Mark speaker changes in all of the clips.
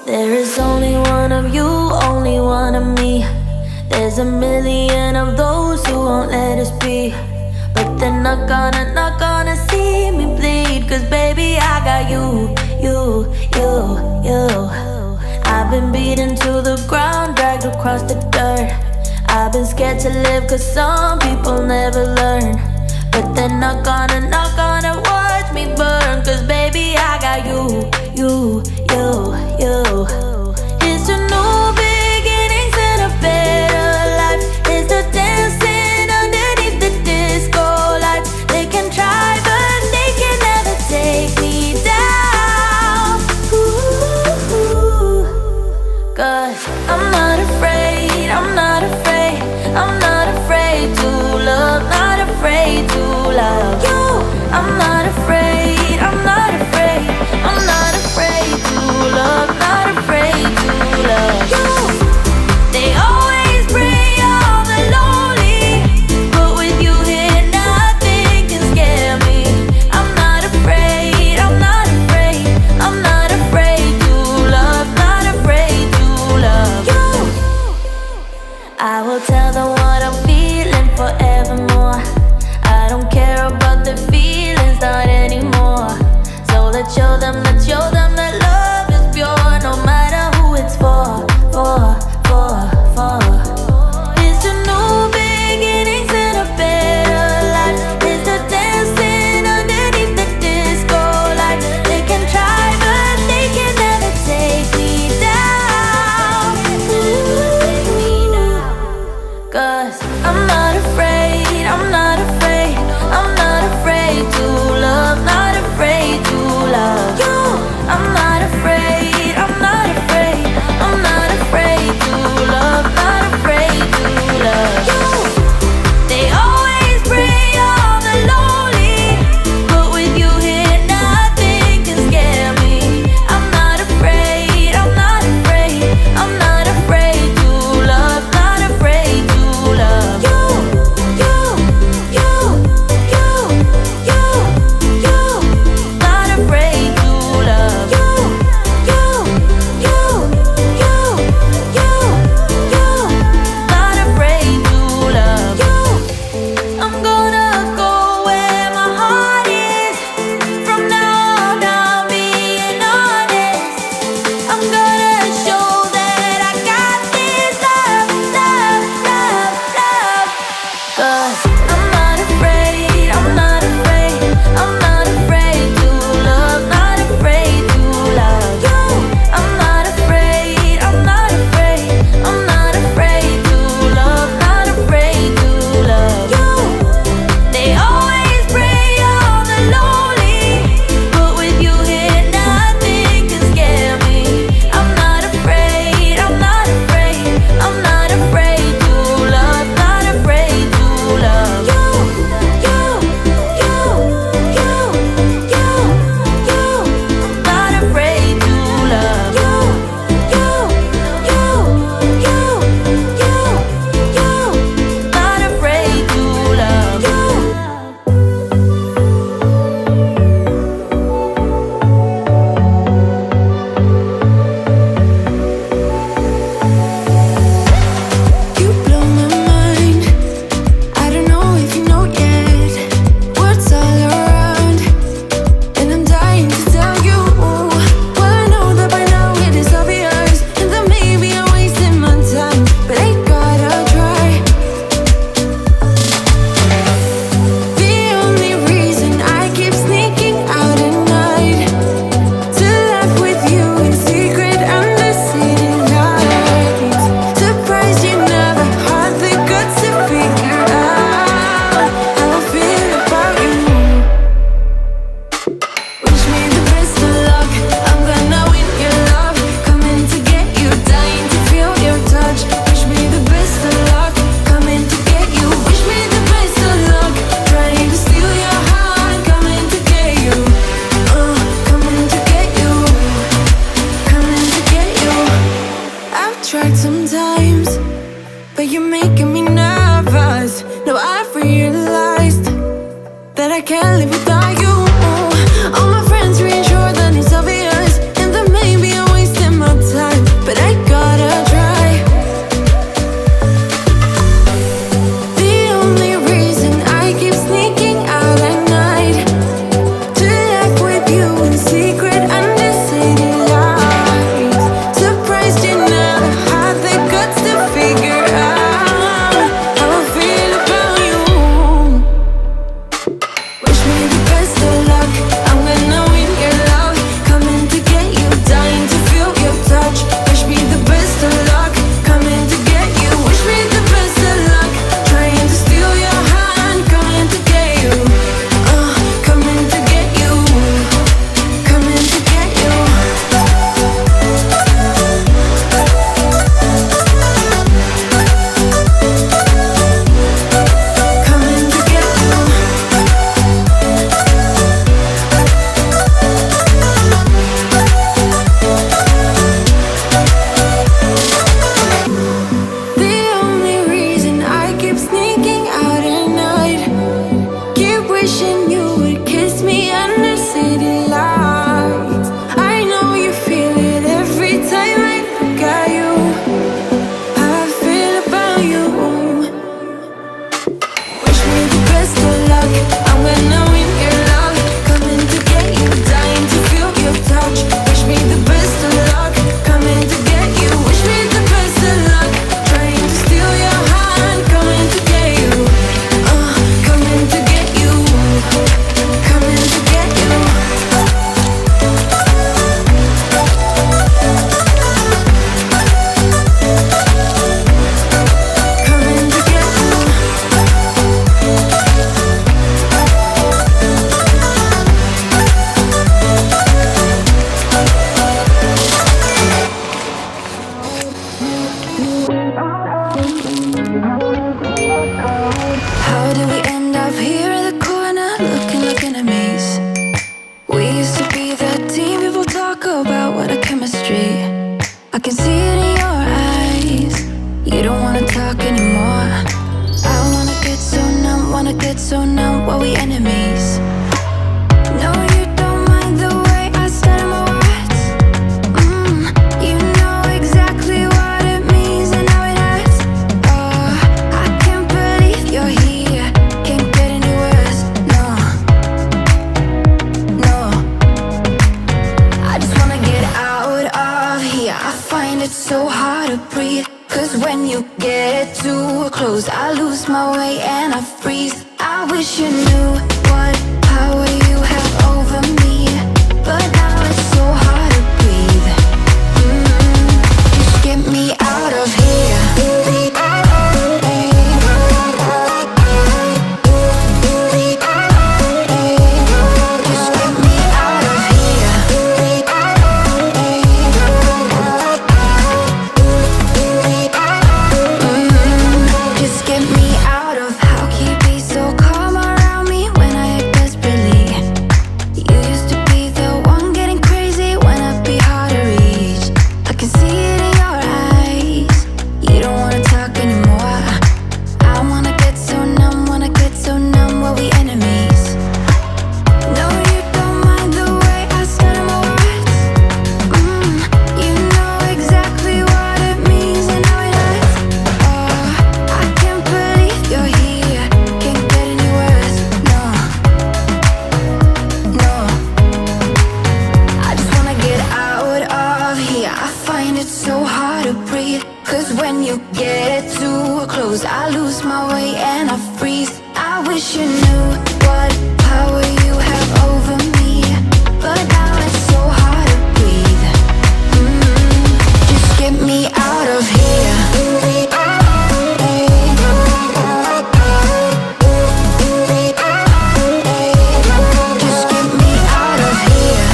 Speaker 1: There is only one of you, only one of me. There's a million of those who won't let us be. But they're not gonna see me bleed. Cause baby, I got you. I've been beaten to the ground, dragged across the dirt. I've been scared to live cause some people never learn. But they're not gonna watch me burn. Cause baby, I got you. It's a new beginnings and a better life. It's the dancing underneath the disco lights. They can try but they can never take me down. Ooh. Cause I'm not afraid, I'm not afraid, I'm not afraid to love, not afraid to love you. I'm not afraid, I'm not afraid, I'm not afraid to love, not afraid to love you. They always bring all the lonely, but with you here nothing can scare me. I'm not afraid, I'm not afraid, I'm not afraid to love, not afraid to love you. I will tell them what I'm feeling forevermore. I don't care about the feelings, not anymore. So let's show them that love is pure, no matter who it's for. It's a new beginnings and a better life. It's the dancing underneath the disco light. They can try but they can never take me down. Cause I'm not afraid, I'm not afraid, I'm not afraid to love, not afraid to love you. I'm not afraid, I'm not afraid, I'm not afraid to love, not afraid to love you. They always bring all the lonely, but with you here nothing can scare me. I'm not afraid, I'm not afraid, I'm not afraid to love, not afraid to love you. Not afraid to love you. Not afraid to love you. I'm gonna go where my heart is. From now on, I'm being honest. I'm gonna show that I got this love. Cause I'm not afraid, I'm not afraid, I'm not afraid to love, not afraid to love you. I'm not afraid, I'm not afraid, I'm not afraid to love, not afraid to love you. They always bring all the lonely, but with you here nothing can scare me. I'm not afraid, I'm not afraid, I'm not afraid to love, not afraid to love you. Not afraid to love you. Not afraid to love you.
Speaker 2: You blow my mind. I don't know if you know yet. Words all around, and I'm dying to tell you. Well, I know that by now it is obvious, and that maybe I'm wasting my time, but I gotta try. The only reason I keep sneaking out at night to laugh with you in secret under city lights. Surprised you never had the guts to figure out how I feel about you. Wish me the best of luck. I'm gonna win your love. Coming to get you, dying to feel your touch. Wish me the best of luck. Coming to get you. Wish me the best of luck. Trying to steal your heart. Coming to get you. Coming to get you. Coming to get you. I've tried sometimes, but you're making me nervous. No, I've realized that I can't live without you. All my friends reassure that it's obvious, and that maybe I'm wasting my time. I can see it in your eyes. You don't wanna talk anymore. I wanna get so numb while we enemies. No, you don't mind the way I stutter my words. You know exactly what it means and how it hurts. Oh, I can't believe you're here. Can't get any worse. No, no. I just wanna get out of here. I find it so hard to breathe. 'Cause when you get too close, I lose my way and I freeze. I wish you knew what power you have over me, but now it's so hard to breathe. Just get me out of here. Just get me out of here. Just get me out of. How can you be so calm around me when I act desperately? You used to be the one getting crazy when I'd be hard to reach. I can see it in your eyes. You don't wanna talk anymore. I wanna get so numb while we enemies. No, you don't mind the way I stutter my words. You know exactly what it means and how it hurts. Oh, I can't believe you're here. Can't get any worse. No, no. I just wanna get out of here. I find it so hard to breathe. 'Cause when you get too close, I lose my way and I freeze. I wish you knew what power you have over me, but now it's so hard to breathe. Just get me out of here. Just get me out of here.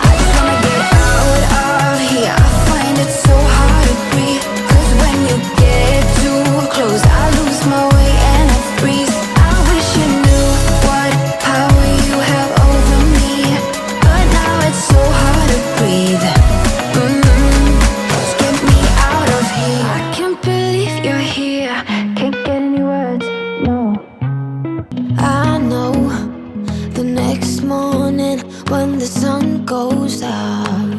Speaker 2: I just wanna get out of here. I find it so hard to breathe. 'Cause when you get too close, I lose my way and I freeze. I wish you knew what power you have over me, but now it's so hard to breathe. Just get me out of here. I can't believe you're here. Can't get any words. No. I know the next morning when the sun goes up,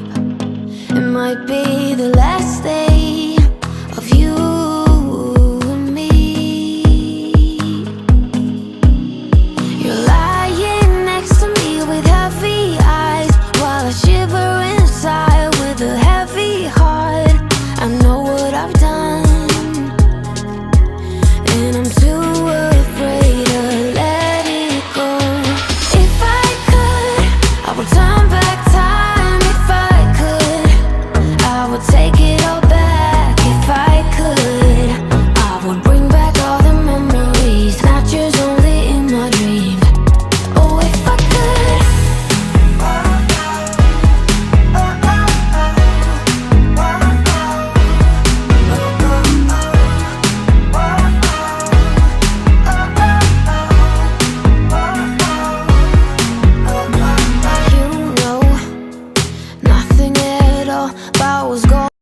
Speaker 2: it might be the last day of you and me. You're lying next to me with heavy eyes, while I shiver inside with a heavy heart. I know what I've done, and I'm too afraid to let it go. If I could, I would turn back time. If I could, I would take it all back. If I could, I would bring back all the memories, not yours, only in my dreams. Oh, if I could. You know nothing at all about what's going